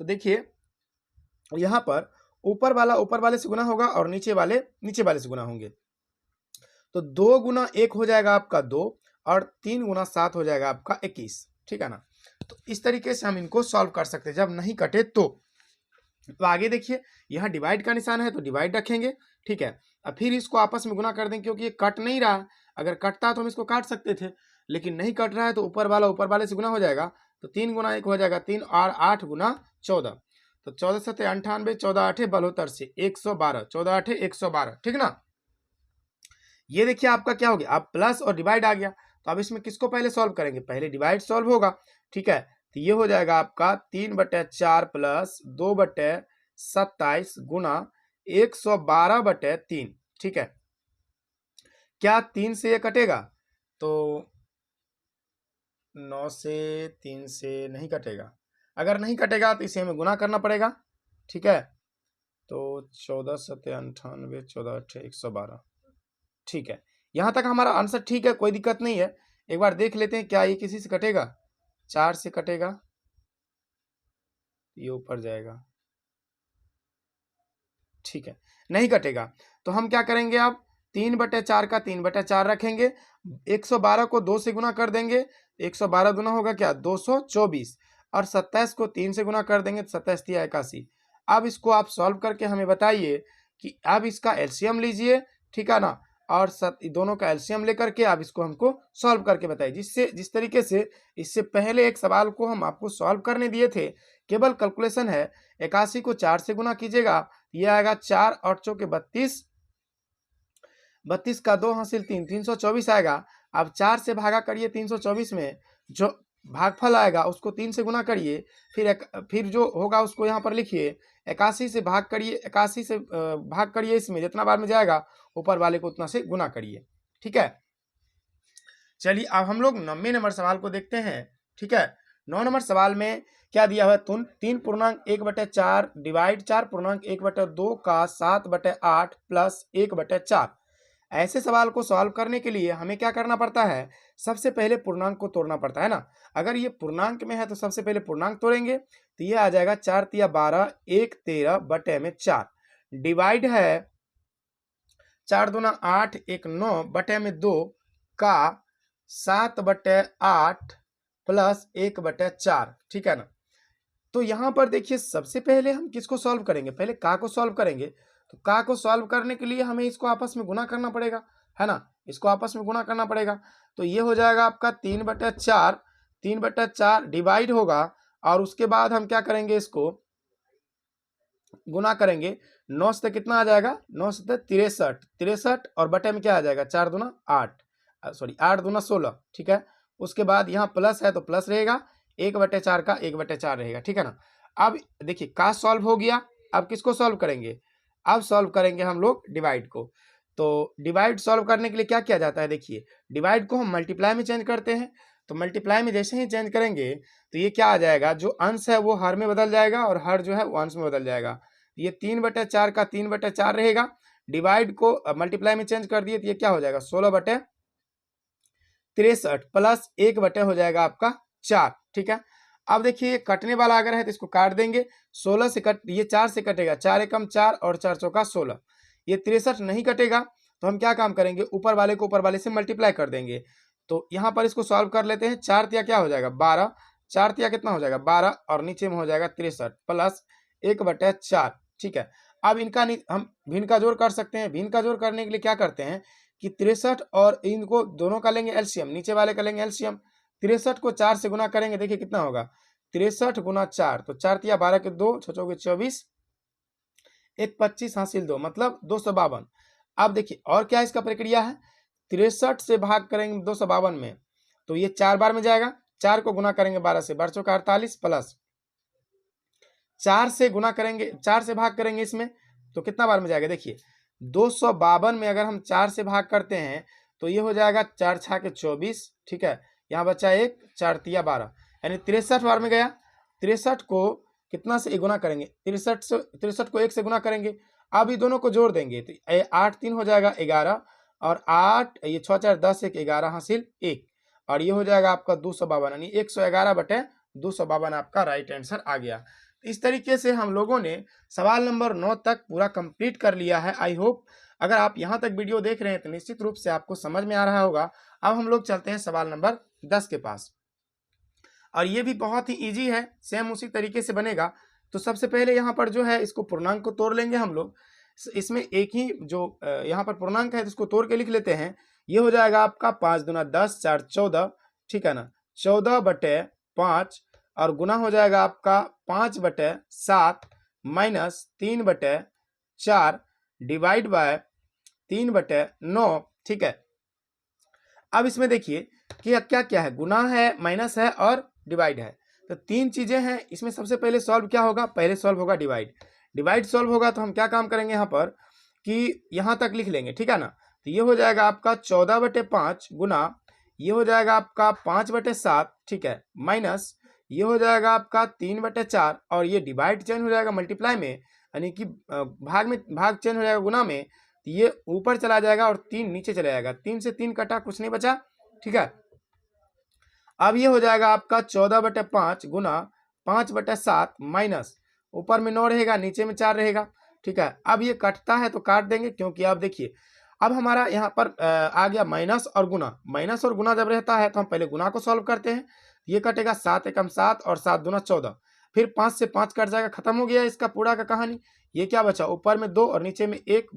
तो देखिए यहाँ पर ऊपर वाले से गुना होगा और नीचे वाले से गुना होंगे। तो 2 गुना 1 हो जाएगा आपका 2 और 3 गुना 7 हो जाएगा आपका 21, ठीक है ना। तो इस तरीके से हम इनको सॉल्व कर सकते हैं जब नहीं कटे तो। आगे देखिए यहाँ डिवाइड का निशान है तो डिवाइड रखेंगे, ठीक है। अब फिर इसको आपस में गुना कर देंगे क्योंकि ये कट नहीं रहा, अगर कटता तो हम इसको काट सकते थे, लेकिन नहीं कट रहा है तो ऊपर वाले से गुना हो जाएगा। तो 3 गुना 1 हो जाएगा 3 और 8 गुना 14, तो 14 सत्ते 98, 14 8 72 से 112, 14 8 112, ठीक ना। ये देखिए आपका क्या हो गया, अब प्लस और डिवाइड आ गया। तो अब इसमें किसको पहले सॉल्व करेंगे, पहले डिवाइड सॉल्व होगा, ठीक है। तो ये हो जाएगा आपका 3/4 प्लस 2/27 गुना 112/3, ठीक है। क्या 3 से ये कटेगा, तो 9 से 3 से नहीं कटेगा, अगर नहीं कटेगा तो इसे हमें गुना करना पड़ेगा, ठीक है। तो 14 सत्ते 98, 14 8 112, ठीक है। यहाँ तक हमारा आंसर ठीक है, कोई दिक्कत नहीं है। एक बार देख लेते हैं क्या ये किसी से कटेगा, 4 से कटेगा, ये ऊपर जाएगा, ठीक है, नहीं कटेगा। तो हम क्या करेंगे, अब 3/4 का 3/4 रखेंगे, 112 को 2 से गुना कर देंगे, 112 गुना होगा क्या 224, और 27 को 3 से गुना कर देंगे तो 27 3 81। अब इसको आप सॉल्व करके हमें बताइए कि अब इसका एलसीएम लीजिए, ठीक है ना, और दोनों का एलसीएम लेकर के आप इसको हमको सॉल्व करके बताइए। जिस तरीके से इससे पहले एक सवाल को हम आपको सॉल्व करने दिए थे, केवल कैलकुलेशन है, 81 को 4 से गुना कीजिएगा, ये आएगा 4 8 चौके 32, 32 का 2 हासिल 3, 324 आएगा। अब 4 से भागा करिए 324 में, जो भागफल आएगा उसको 3 से गुना करिए, फिर जो होगा उसको यहाँ पर लिखिए, 81 से भाग करिए, 81 से भाग करिए, इसमें जितना बार में जाएगा ऊपर वाले को उतना से गुना करिए, ठीक है। चलिए अब हम लोग 90 नंबर सवाल को देखते हैं, ठीक है। 9 नंबर सवाल में क्या दिया हुआ है, 3.1/4 डिवाइड 4.1/2 का 7/8 प्लस 1/4। ऐसे सवाल को सॉल्व करने के लिए हमें क्या करना पड़ता है, सबसे पहले पूर्णांक को तोड़ना पड़ता है ना। अगर ये पूर्णांक में है तो सबसे पहले पूर्णांक तोड़ेंगे, तो ये आ जाएगा 4 तिया 12, 1 13 बटे में 4, डिवाइड है 4 दूना 8, 1 9 बटे में 2 का 7/8 प्लस 1/4, ठीक है ना। तो यहाँ पर देखिए सबसे पहले हम किसको सॉल्व करेंगे, पहले का को सॉल्व करेंगे। तो का को सॉल्व करने के लिए हमें इसको आपस में गुना करना पड़ेगा, है ना, इसको आपस में गुना करना पड़ेगा। तो ये हो जाएगा आपका 3/4 डिवाइड होगा, और उसके बाद हम क्या करेंगे, इसको गुना करेंगे 9 से कितना आ जाएगा, 9 से 63, 63 और बटे में क्या आ जाएगा 4 दूना 8, सॉरी 8 दूना 16, ठीक है। उसके बाद यहाँ प्लस है तो प्लस रहेगा, 1/4 का 1/4 रहेगा, ठीक है ना। अब देखिए का सॉल्व हो गया। अब किसको सॉल्व करेंगे, अब सॉल्व करेंगे हम लोग डिवाइड को। तो डिवाइड सॉल्व करने के लिए क्या किया जाता है, देखिए डिवाइड को हम मल्टीप्लाई में चेंज करते हैं। तो मल्टीप्लाई में जैसे ही चेंज करेंगे तो ये क्या आ जाएगा, जो अंश है वो हर में बदल जाएगा और हर जो है वो अंश में बदल जाएगा। ये 3/4 का 3/4 रहेगा। डिवाइड को मल्टीप्लाई में चेंज कर दिए तो ये क्या हो जाएगा 16/63 प्लस 1 हो जाएगा आपका 4, ठीक है। अब देखिए कटने वाला अगर है तो इसको काट देंगे, 16 से कट, ये 4 से कटेगा, 4 एकम 4 और 4 चौका 16। ये 63 नहीं कटेगा तो हम क्या काम करेंगे, ऊपर वाले को ऊपर वाले से मल्टीप्लाई कर देंगे। तो यहाँ पर इसको सॉल्व कर लेते हैं। 4 तिया क्या हो जाएगा 12, 4 तिया कितना हो जाएगा 12 और नीचे में हो जाएगा 63 प्लस 1/4, ठीक है। अब इनका हम भिन्न का जोड़ कर सकते हैं। भिन्न का जोड़ करने के लिए क्या करते हैं कि 63 और इनको दोनों का लेंगे एलसीएम, नीचे वाले का लेंगे एलसीएम। 63 को 4 से गुना करेंगे, देखिए कितना होगा 63 गुना 4, तो 4 तिया 12 के 2, 6 चौके 24, 1 25 हासिल 2 मतलब 252। अब देखिए और क्या इसका प्रक्रिया है, 63 से भाग करेंगे 252 में तो ये 4 बार में जाएगा, 4 को गुना करेंगे 12 से, 12 चौका 48 प्लस 4 से गुना करेंगे, 4 से भाग करेंगे इसमें तो कितना बार में जाएगा, देखिए 252 में अगर हम 4 से भाग करते हैं तो ये हो जाएगा 4 छा के 24, ठीक है। यहाँ बचा 1, 4 तिया 12, यानी 63 बार में गया। 63 को कितना से गुना करेंगे, 63 को 1 से गुना करेंगे। अब ये दोनों को जोड़ देंगे तो 8 3 हो जाएगा 11 और 8 ये 6 4 10 1 11 हासिल 1 और ये हो जाएगा आपका 252, यानी 111/252 आपका राइट आंसर आ गया। इस तरीके से हम लोगों ने सवाल नंबर 9 तक पूरा कंप्लीट कर लिया है। आई होप अगर आप यहाँ तक वीडियो देख रहे हैं तो निश्चित रूप से आपको समझ में आ रहा होगा। अब हम लोग चलते हैं सवाल नंबर 10 के पास, और ये भी बहुत ही इजी है, सेम उसी तरीके से बनेगा। तो सबसे पहले यहाँ पर जो है इसको पूर्णांक को तोड़ लेंगे हम लोग। इसमें एक ही जो यहाँ पर पूर्णांक है तो इसको तोड़ के लिख लेते हैं। ये हो जाएगा आपका 5 दूना 10, 4 14, ठीक है ना, 14/5 और गुना हो जाएगा आपका 5/7 माइनस 3/4 डिवाइड बाय 3/9, ठीक है। अब इसमें देखिए कि क्या क्या है, गुना है, माइनस है और डिवाइड है। तो तीन चीजें हैं इसमें। सबसे पहले सॉल्व क्या होगा, पहले सॉल्व होगा डिवाइड। डिवाइड सॉल्व होगा तो हम क्या काम करेंगे यहाँ पर कि यहाँ तक लिख लेंगे, ठीक है ना। तो ये हो जाएगा आपका 14/5 गुना ये हो जाएगा आपका 5/7, ठीक है, माइनस ये हो जाएगा आपका 3/4 और ये डिवाइड चेंज हो जाएगा मल्टीप्लाई में, यानी कि भाग चेंज हो जाएगा गुना में। तो ये ऊपर चला जाएगा और 3 नीचे चला जाएगा, 3 से 3 कटा, कुछ नहीं बचा, ठीक है। अब ये हो जाएगा आपका 14/5 गुना 5/7 माइनस ऊपर में 9 रहेगा, नीचे में 4 रहेगा, ठीक है। अब ये कटता है तो काट देंगे, क्योंकि अब देखिए अब हमारा यहाँ पर आ गया माइनस और गुना। माइनस और गुना जब रहता है तो हम पहले गुना को सॉल्व करते हैं। ये कटेगा 7 एकम 7 और 7 दूना 14, फिर 5 से 5 कट जाएगा, खत्म हो गया इसका पूरा का कहानी। ये क्या बचा, ऊपर में 2 और नीचे में 1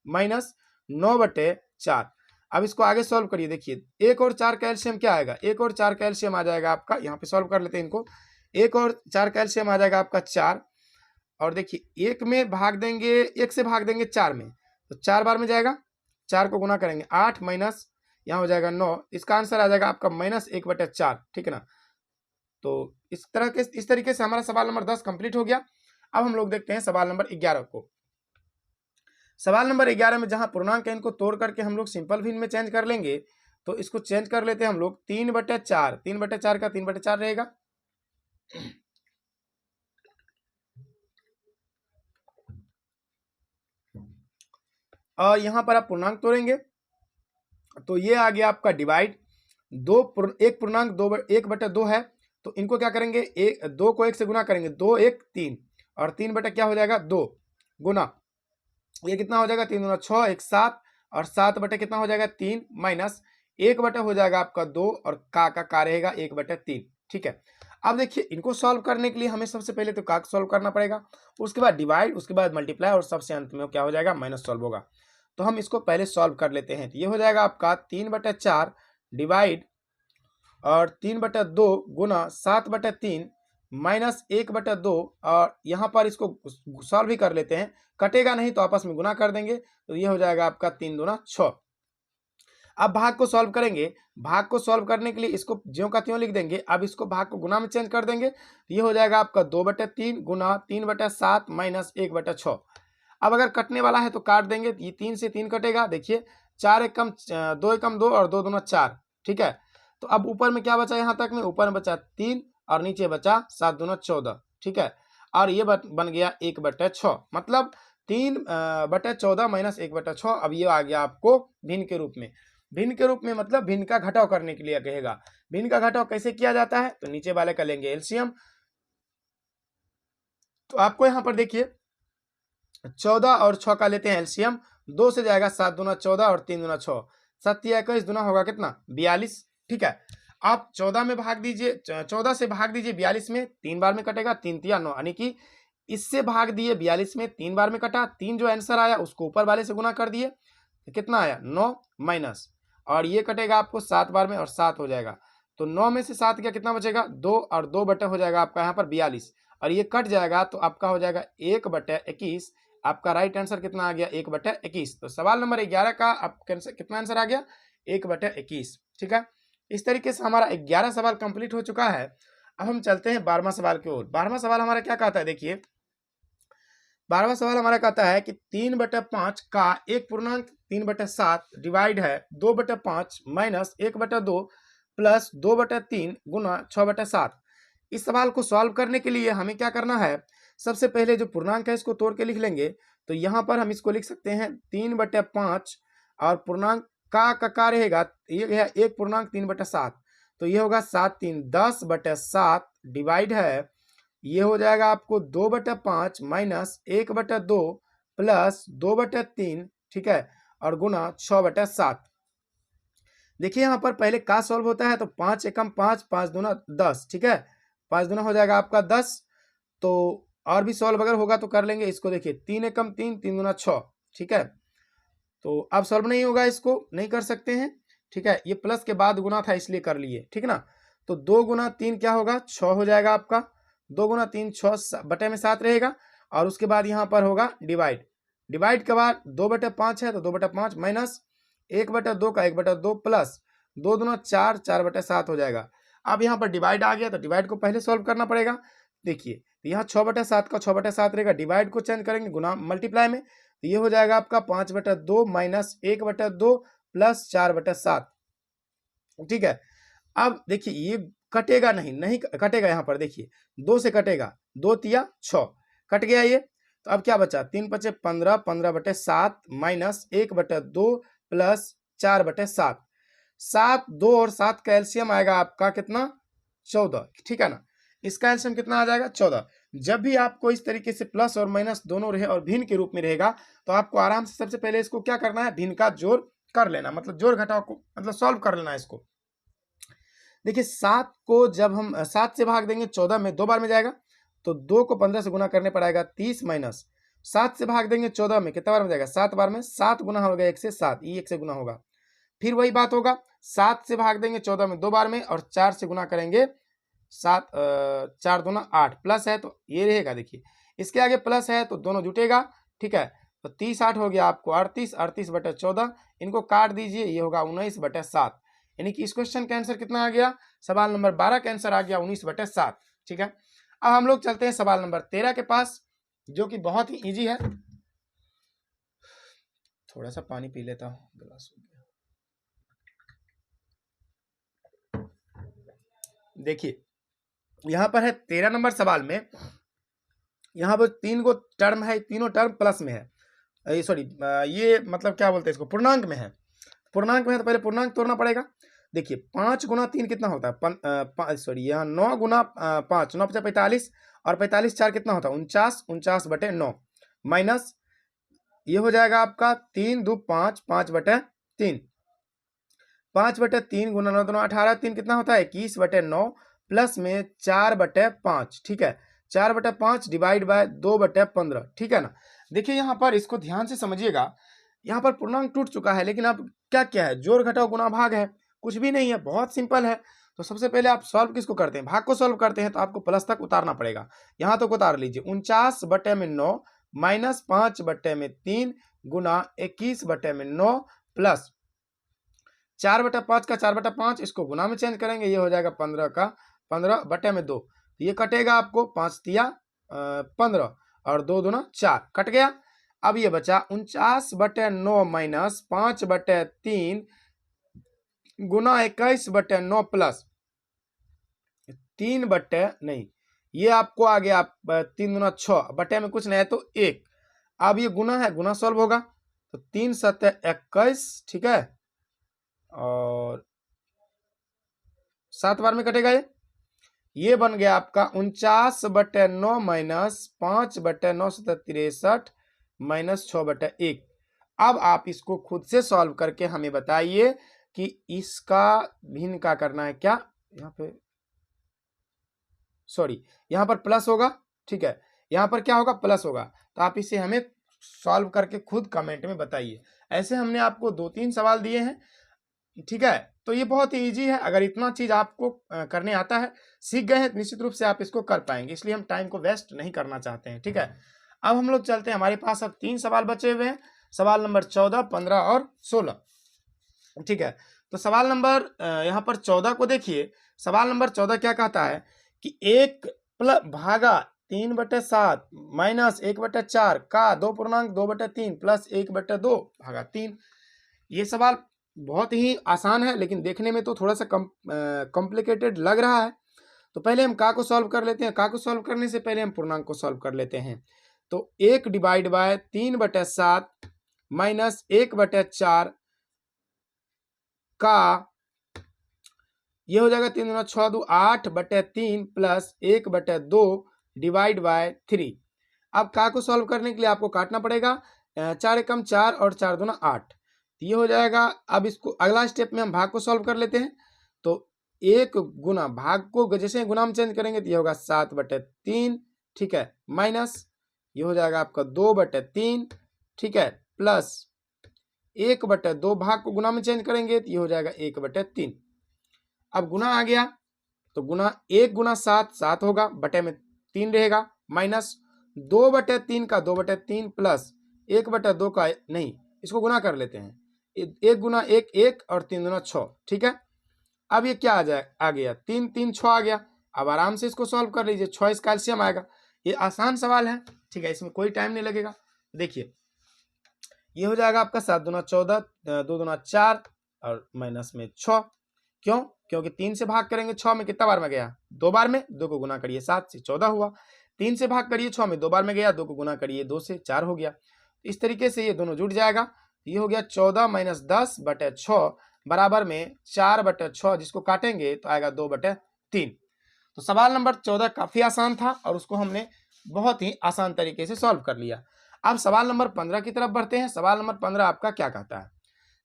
माइनस 9/4। अब इसको आगे सॉल्व करिए, देखिए 1 और 4 का एलसीएम क्या आएगा, 1 और 4 का एलसीएम आ जाएगा आपका, यहाँ पे सॉल्व कर लेते हैं इनको। 1 और 4 का एलसीएम आ जाएगा आपका 4 और देखिए 1 में भाग देंगे, 1 से भाग देंगे 4 में तो 4 बार में जाएगा, 4 को गुना करेंगे 8 माइनस यहाँ हो जाएगा 9, इसका आंसर आ जाएगा आपका -1/4, ठीक है ना। तो इस तरीके से हमारा सवाल नंबर 10 कंप्लीट हो गया। अब हम लोग देखते हैं सवाल नंबर 11 को। सवाल नंबर 11 में जहां पूर्णांक है इनको तोड़ करके हम लोग सिंपल भिन्न में चेंज कर लेंगे। तो इसको चेंज कर लेते हैं हम लोग, 3/4, 3/4 का 3/4 रहेगा, और यहाँ पर आप पूर्णांक तोड़ेंगे तो ये आ गया आपका डिवाइड। एक पूर्णांक 1/2 है तो इनको क्या करेंगे, 2 को 1 से गुना करेंगे, 2 1 3 और 3 क्या हो जाएगा 2 गुना ये कितना हो जाएगा 3 दूना 6 1 7 और 7 कितना हो जाएगा 3 माइनस 1 हो जाएगा आपका 2 और का रहेगा 1/3, ठीक है। अब देखिए इनको सॉल्व करने के लिए हमें सबसे पहले तो का सॉल्व करना पड़ेगा, उसके बाद डिवाइड, उसके बाद मल्टीप्लाई और सबसे अंत में क्या हो जाएगा माइनस सॉल्व होगा। तो हम इसको पहले सॉल्व कर लेते हैं। तो ये हो जाएगा आपका 3/4 डिवाइड और 3/2 गुना 7/3 -1/2 और यहाँ पर इसको सॉल्व भी कर लेते हैं, कटेगा नहीं तो आपस में गुना कर देंगे, तो ये हो जाएगा आपका 3 दूना 6। अब भाग को सॉल्व करेंगे, भाग को सॉल्व करने के लिए इसको ज्यों का त्यों लिख देंगे। अब इसको भाग को गुना में चेंज कर देंगे, तो ये हो जाएगा आपका 2/3 गुना 3/7 माइनस 1/6। अब अगर कटने वाला है तो काट देंगे, ये 3 से 3 कटेगा, देखिए 4 एकम 2 एकम 2 और 2 दूना 4, ठीक है। तो अब ऊपर में क्या बचा, यहाँ तक में ऊपर में बचा 3 और नीचे बचा 7 दूना 14, ठीक है। और ये बन गया 1/6, मतलब 3/14 माइनस 1/6। अब ये आ गया आपको भिन्न के रूप में। भिन्न के रूप में मतलब भिन्न का घटाव करने के लिए कहेगा। भिन्न का घटाव कैसे किया जाता है, तो नीचे वाले का लेंगे एलसीएम। तो आपको यहाँ पर देखिए 14 और 6 का लेते हैं एलसीएम, 2 से जाएगा 7 दूना 14 और 3 दूना 6, 7 या 21 दूना होगा कितना 42, ठीक है। आप 14 में भाग दीजिए, 14 से भाग दीजिए 42 में, 3 बार में कटेगा, 3 तिया 9, यानी कि इससे भाग दिए 42 में, 3 बार में कटा, 3 जो आंसर आया उसको ऊपर वाले से गुना कर दिए, तो कितना आया 9 माइनस, और ये कटेगा आपको 7 बार में और 7 हो जाएगा, तो 9 में से 7 क्या कितना बचेगा 2 और 2 बटे हो जाएगा आपका यहाँ पर 42, और ये कट जाएगा तो आपका हो जाएगा 1/21। आपका राइट आंसर कितना आ गया 1/21। तो सवाल नंबर 11 का आपका कितना आंसर आ गया 1/21, ठीक है। इस तरीके से हमारा 11 सवाल कंप्लीट हो चुका है। अब हम चलते हैं 12वां सवाल की ओर। 12वां सवाल हमारा क्या कहता है, देखिए 12वां सवाल हमारा कहता है कि 3/5 का 1.3/7 डिवाइड है 2/5 माइनस 1/2 प्लस 2/3 गुना 6/7। इस सवाल को सॉल्व करने के लिए हमें क्या करना है, सबसे पहले जो पूर्णांक है इसको तोड़ के लिख लेंगे। तो यहाँ पर हम इसको लिख सकते हैं 3/5 और पूर्णांक का रहेगा, ये है 1.3/7, तो ये होगा 7 3 10/7 डिवाइड है, ये हो जाएगा आपको 2/5 माइनस 1/2 प्लस 2/3, ठीक है, और गुना 6/7। देखिए यहाँ पर पहले का सॉल्व होता है तो 5 एकम 5, 5 दूना 10, ठीक है, 5 दूना हो जाएगा आपका 10। तो और भी सॉल्व अगर होगा तो कर लेंगे इसको। देखिए 3 एकम 3, 3 दूना 6, ठीक है। तो अब सॉल्व नहीं होगा, इसको नहीं कर सकते हैं, ठीक है, ये प्लस के बाद गुना था इसलिए कर लिए, ठीक ना। तो 2 गुना 3 क्या होगा 6 हो जाएगा आपका, 2 गुना 3 6 बटे में 7 रहेगा, और उसके बाद यहाँ पर होगा डिवाइड, डिवाइड के बाद 2/5 है तो 2/5 माइनस 1/2 का 1/2 प्लस 2 दूना 4, 4/7 हो जाएगा। अब यहाँ पर डिवाइड आ गया तो डिवाइड को पहले सॉल्व करना पड़ेगा। देखिए यहाँ 6/7 का 6/7 रहेगा, डिवाइड को चेंज करेंगे गुना मल्टीप्लाई में, तो ये हो जाएगा आपका 5/2 माइनस 1/2 प्लस 4/7, ठीक है। अब देखिए ये कटेगा नहीं कटेगा, यहाँ पर देखिए 2 से कटेगा, 2 तिया 6 कट गया ये। तो अब क्या बचा 3 5 15, 15/7 माइनस 1/2 प्लस 4/7, 7 2 और 7 का एलसीएम आएगा आपका कितना 14, ठीक है ना। इसका एलसीएम कितना आ जाएगा 14। जब भी आपको इस तरीके से प्लस और माइनस दोनों रहे और भिन्न के रूप में रहेगा तो आपको आराम से सबसे पहले इसको क्या करना है, भिन्न का जोड़ कर लेना, मतलब जोड़ घटाव को मतलब सॉल्व कर लेना इसको। देखिए 7 को जब हम 7 से भाग देंगे 14 में 2 बार में जाएगा, तो 2 को 15 से गुना करने पड़ेगा 30 माइनस 7 से भाग देंगे 14 में कितना बार में जाएगा 7 बार में, 7 गुना हो गया 1 से 7, ये 1 से गुना होगा। फिर वही बात होगा 7 से भाग देंगे 14 में 2 बार में, और 4 से गुना करेंगे 7 4 दूना 8 प्लस है तो ये रहेगा, देखिए इसके आगे प्लस है तो दोनों जुटेगा, ठीक है। तो 30 8 हो गया आपको 38, 38/14, इनको काट दीजिए, ये होगा 19/7, यानी कि इस क्वेश्चन का आंसर कितना आ गया, सवाल नंबर 12 का आंसर आ गया 19/7, ठीक है। अब हम लोग चलते हैं सवाल नंबर 13 के पास, जो कि बहुत ही इजी है। थोड़ा सा पानी पी लेता हूँ, गिलास हो गया। देखिए यहाँ पर है 13 नंबर सवाल में, यहाँ पर 3 गो टर्म है, तीनों टर्म प्लस में है, सॉरी ये मतलब क्या बोलते हैं इसको, पूर्णांक में है। पूर्णांक में है तो पहले पूर्णांक तोड़ना पड़ेगा। देखिए 5 गुना 3 कितना होता है, सॉरी यहाँ 9 गुना 5, 9 × 45, और 45 4 कितना होता है 49, 49/9 माइनस ये हो जाएगा आपका 3 2 5, 5/3, 5/3 गुना 9 2 18, 3 कितना होता है 21/9 प्लस में 4/5, ठीक है, 4/5 डिवाइड बाय 2/15, ठीक है ना। देखिए यहाँ पर इसको ध्यान से समझिएगा, यहाँ पर पूर्णांक टूट चुका है, लेकिन अब क्या क्या है, जोड़ घटाव गुणा भाग है, कुछ भी नहीं है, बहुत सिंपल है। तो सबसे पहले आप सॉल्व किसको करते हैं, भाग को सॉल्व करते हैं, तो आपको प्लस तक उतारना पड़ेगा। यहाँ तक उतार लीजिए, 49/9 माइनस 5/3 गुना 21/9 प्लस 4/5 का 4/5, इसको गुना में चेंज करेंगे, ये हो जाएगा 15 का 15/2। ये कटेगा आपको 5 तिया 15 और 2 दूना 4 कट गया। अब ये बचा 49/9 माइनस 5/3 गुना 21/9 प्लस 3 ये आपको आ गया 3 दूना 6 बटे में कुछ नहीं है तो 1। अब ये गुना है, गुना सॉल्व होगा तो 3 7 21, ठीक है, और 7 बार में कटेगा ये बन गया आपका 49/9 माइनस 5/9 63 माइनस 6/1। अब आप इसको खुद से सॉल्व करके हमें बताइए कि इसका भिन्न का करना है क्या, यहाँ पे सॉरी यहाँ पर प्लस होगा, ठीक है, यहाँ पर क्या होगा प्लस होगा। तो आप इसे हमें सॉल्व करके खुद कमेंट में बताइए। ऐसे हमने आपको 2-3 सवाल दिए हैं, ठीक है, तो ये बहुत ही ईजी है। अगर इतना चीज आपको करने आता है, सीख गए हैं, निश्चित रूप से आप इसको कर पाएंगे, इसलिए हम टाइम को वेस्ट नहीं करना चाहते हैं, ठीक है। अब हम लोग चलते हैं, हमारे पास अब 3 सवाल बचे हुए हैं, सवाल नंबर 14, 15 और 16, ठीक है। तो सवाल नंबर यहाँ पर 14 को देखिए। सवाल नंबर 14 क्या कहता है कि 1 प्लस भागा 3/7 माइनस 1/4 का 2.2/3 प्लस 1/2 भागा 3। ये सवाल बहुत ही आसान है, लेकिन देखने में तो थोड़ा सा कॉम्प्लिकेटेड लग रहा है। तो पहले हम का को सॉल्व कर लेते हैं। का को सॉल्व करने से पहले हम पूर्णांक को सॉल्व कर लेते हैं। तो 1 डिवाइड बाय 3/7 माइनस 1/4 का ये हो जाएगा 3 दूना 6 2 8/3 प्लस 1/2 डिवाइड बाय 3। अब का को सॉल्व करने के लिए आपको काटना पड़ेगा, 4 एकम 4 और 4 दूना 8, ये हो जाएगा। अब इसको अगला स्टेप में हम भाग को सॉल्व कर लेते हैं। तो 1 गुना भाग को जैसे गुना में चेंज करेंगे तो ये होगा 7/3, ठीक है, माइनस ये हो जाएगा आपका 2/3, ठीक है, प्लस 1/2 भाग को गुना में चेंज करेंगे तो ये हो जाएगा 1/3। अब गुना आ गया तो गुना 1 गुना 7 7 होगा, बटे में 3 रहेगा, माइनस 2/3 का 2/3 प्लस 1/2 का नहीं, इसको गुना कर लेते हैं, 1 गुना 1 1 और 3 गुना 6, ठीक है। अब ये क्या आ गया 3 3 6 आ गया। अब आराम से इसको सॉल्व कर लीजिए, 6 इसका एलसीएम आएगा। ये आसान सवाल है, ठीक है, इसमें कोई टाइम नहीं लगेगा। देखिए ये हो जाएगा आपका 7 दूना 14 2 दूना 4 और माइनस में 6। क्यों? क्योंकि 3 से भाग करेंगे 6 में कितना बार में गया, 2 बार में, 2 को गुना करिए 7 से 14 हुआ। 3 से भाग करिए 6 में 2 बार में गया, 2 को गुना करिए 2 से 4 हो गया। इस तरीके से ये दोनों जुड़ जाएगा। ये हो गया 14 माइनस 10/6 बराबर में 4/6, जिसको काटेंगे तो आएगा 2/3। तो सवाल नंबर 14 काफी आसान था और उसको हमने बहुत ही आसान तरीके से सॉल्व कर लिया। अब सवाल नंबर 15 की तरफ बढ़ते हैं। सवाल नंबर 15 आपका क्या कहता है?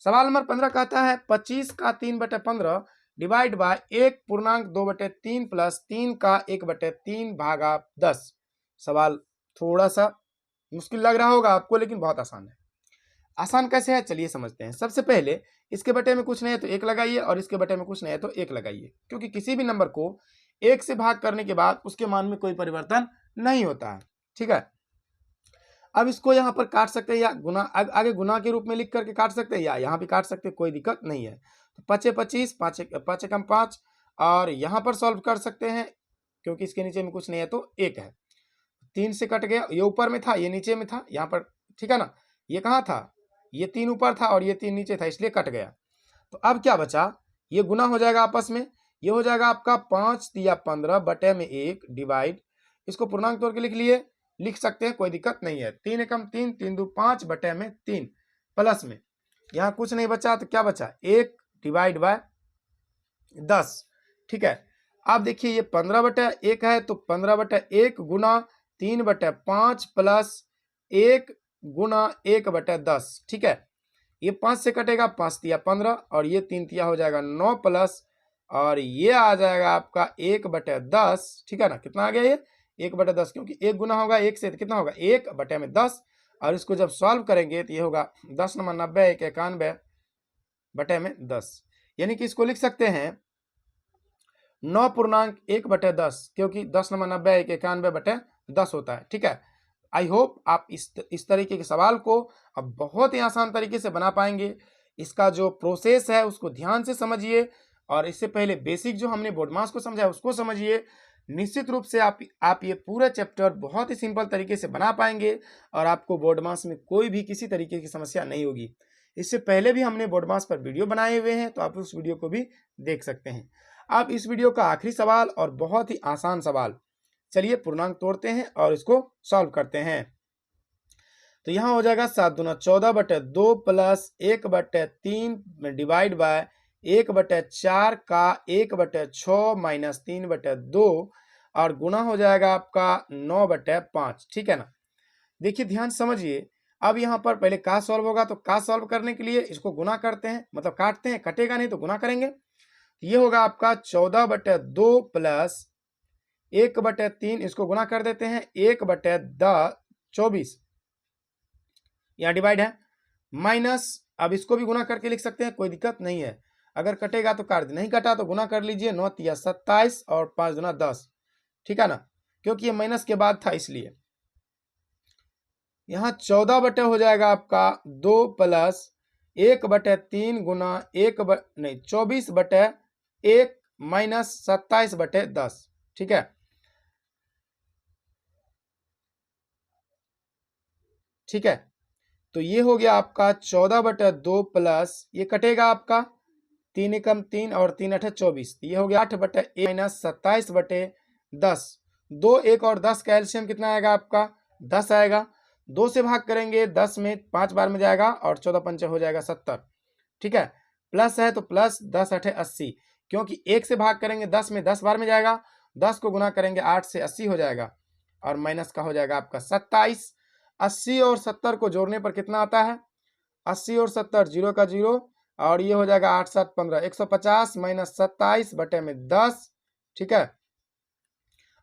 सवाल नंबर 15 कहता है 25 का 3/15 डिवाइड बाय 1.2/3 प्लस 3 का 1/3 भागा 10। सवाल थोड़ा सा मुश्किल लग रहा होगा आपको, लेकिन बहुत आसान है। आसान कैसे है चलिए समझते हैं। सबसे पहले इसके बटे में कुछ नहीं है तो 1 लगाइए और इसके बटे में कुछ नहीं है तो 1 लगाइए, क्योंकि किसी भी नंबर को 1 से भाग करने के बाद उसके मान में कोई परिवर्तन नहीं होता है, ठीक है। अब इसको यहाँ पर काट सकते हैं या गुना आगे गुना के रूप में लिख करके काट सकते हैं या यहाँ भी काट सकते हैं, कोई दिक्कत नहीं है। तो 5 25 5 एकम 5 और यहाँ पर सॉल्व कर सकते हैं, क्योंकि इसके नीचे में कुछ नहीं है तो 1 है। 3 से कट गया, ये ऊपर में था ये नीचे में था, यहाँ पर ठीक है ना, ये कहाँ था, ये 3 ऊपर था और ये 3 नीचे था, इसलिए कट गया। तो अब क्या बचा, ये गुना हो जाएगा आपस में, ये हो जाएगा आपका 5 तिया 15 बटे में 1 डिवाइड, इसको पूर्णांक तौर के लिख सकते हैं, कोई दिक्कत नहीं है। 3 एकम 3 3 2 5 बटे में 3 प्लस में यहाँ कुछ नहीं बचा तो क्या बचा 1 डिवाइड बाय 10, ठीक है। अब देखिए ये 15/1 है तो 15/1 गुना 3/5 प्लस 1 गुना 1/10, ठीक है। ये 5 से कटेगा, 5 तिया 15 और ये 3 तिया हो जाएगा 9 प्लस और ये आ जाएगा आपका 1/10, ठीक है ना। कितना आ गया ये 1/10, क्योंकि 1 गुना होगा 1 से तो कितना होगा 1/10 और इसको जब सॉल्व करेंगे तो ये होगा 10 9 90 1 91 बटे में 10, यानी कि इसको लिख सकते हैं 9.1/10, क्योंकि 10 नंबर 90 1 91/10 होता है। ठीक है, आई होप आप इस तरीके के सवाल को अब बहुत ही आसान तरीके से बना पाएंगे। इसका जो प्रोसेस है उसको ध्यान से समझिए, और इससे पहले बेसिक जो हमने बोर्ड मास को समझा उसको समझिए। निश्चित रूप से आप ये पूरा चैप्टर बहुत ही सिंपल तरीके से बना पाएंगे, और आपको बोर्ड मास में कोई भी किसी तरीके की समस्या नहीं होगी। इससे पहले भी हमने बोर्ड मास पर वीडियो बनाए हुए हैं, तो आप उस वीडियो को भी देख सकते हैं। अब इस वीडियो का आखिरी सवाल, और बहुत ही आसान सवाल, चलिए पूर्णांक तोड़ते हैं और इसको सॉल्व करते हैं। तो यहाँ हो जाएगा 7 दूना 14/2 प्लस 1/3 डिवाइड बाय 1/4 का 1/6 माइनस 3/2, और गुना हो जाएगा आपका 9/5। ठीक है ना। देखिए ध्यान समझिए, अब यहाँ पर पहले का सॉल्व होगा, तो का सॉल्व करने के लिए इसको गुना करते हैं, मतलब काटते हैं, कटेगा नहीं तो गुना करेंगे। ये होगा आपका 14/2 प्लस 1/3, इसको गुना कर देते हैं 1/24, यहाँ डिवाइड है, माइनस, अब इसको भी गुना करके लिख सकते हैं, कोई दिक्कत नहीं है। अगर कटेगा तो काट, नहीं कटा तो गुना कर लीजिए, 9 तिया 27 और 5 दूना 10। ठीक है ना, क्योंकि ये माइनस के बाद था इसलिए। यहाँ 14 हो जाएगा आपका 2 प्लस 1/3 गुना 24/1 माइनस 27/10। ठीक है, ठीक है, तो ये हो गया आपका 14/2 प्लस, ये कटेगा आपका 3 एकम 3 और 3 अठे 24, ये हो गया 8/1 माइनस 27/10। 2 1 और 10 का एलसीएम कितना आएगा आपका 10 आएगा। 2 से भाग करेंगे 10 में 5 बार में जाएगा, और 14 पंचे हो जाएगा 70। ठीक है, प्लस है तो प्लस 10 अठे 80, क्योंकि 1 से भाग करेंगे 10 में 10 बार में जाएगा, 10 को गुना करेंगे 8 से 80 हो जाएगा, और माइनस का हो जाएगा आपका 27। 80 और 70 को जोड़ने पर कितना आता है, 80 और 70 0 का 0, और ये हो जाएगा 8 7 15 150 माइनस 27/10। ठीक है,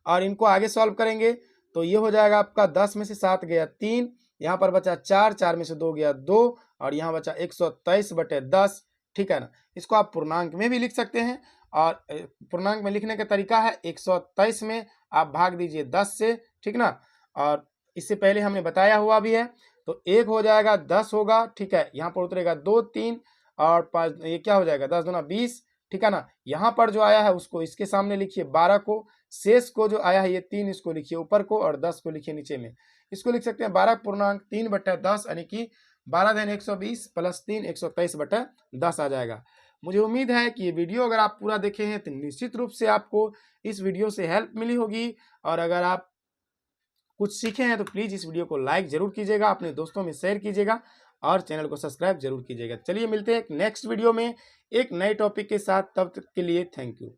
और इनको आगे सॉल्व करेंगे तो ये हो जाएगा आपका 10 में से 7 गया 3, यहाँ पर बचा 4, 4 में से 2 गया 2, और यहाँ बचा 123/10। ठीक है ना, इसको आप पूर्णांक में भी लिख सकते हैं, और पूर्णांक में लिखने का तरीका है 123 में आप भाग दीजिए 10 से। ठीक ना, और इससे पहले हमने बताया हुआ भी है, तो 1 हो जाएगा 10 होगा। ठीक है, यहाँ पर उतरेगा 2 3 और 5, ये क्या हो जाएगा 10 दूना 20। ठीक है ना, यहाँ पर जो आया है उसको इसके सामने लिखिए 12 को, शेष को जो आया है ये 3 इसको लिखिए ऊपर को, और 10 को लिखिए नीचे में। इसको लिख सकते हैं 12.3/10, यानी कि 12 × 120 प्लस 3 123/10 आ जाएगा। मुझे उम्मीद है कि ये वीडियो अगर आप पूरा देखे हैं तो निश्चित रूप से आपको इस वीडियो से हेल्प मिली होगी, और अगर आप कुछ सीखे हैं तो प्लीज़ इस वीडियो को लाइक जरूर कीजिएगा, अपने दोस्तों में शेयर कीजिएगा, और चैनल को सब्सक्राइब जरूर कीजिएगा। चलिए मिलते हैं एक नेक्स्ट वीडियो में एक नए टॉपिक के साथ, तब तक के लिए थैंक यू।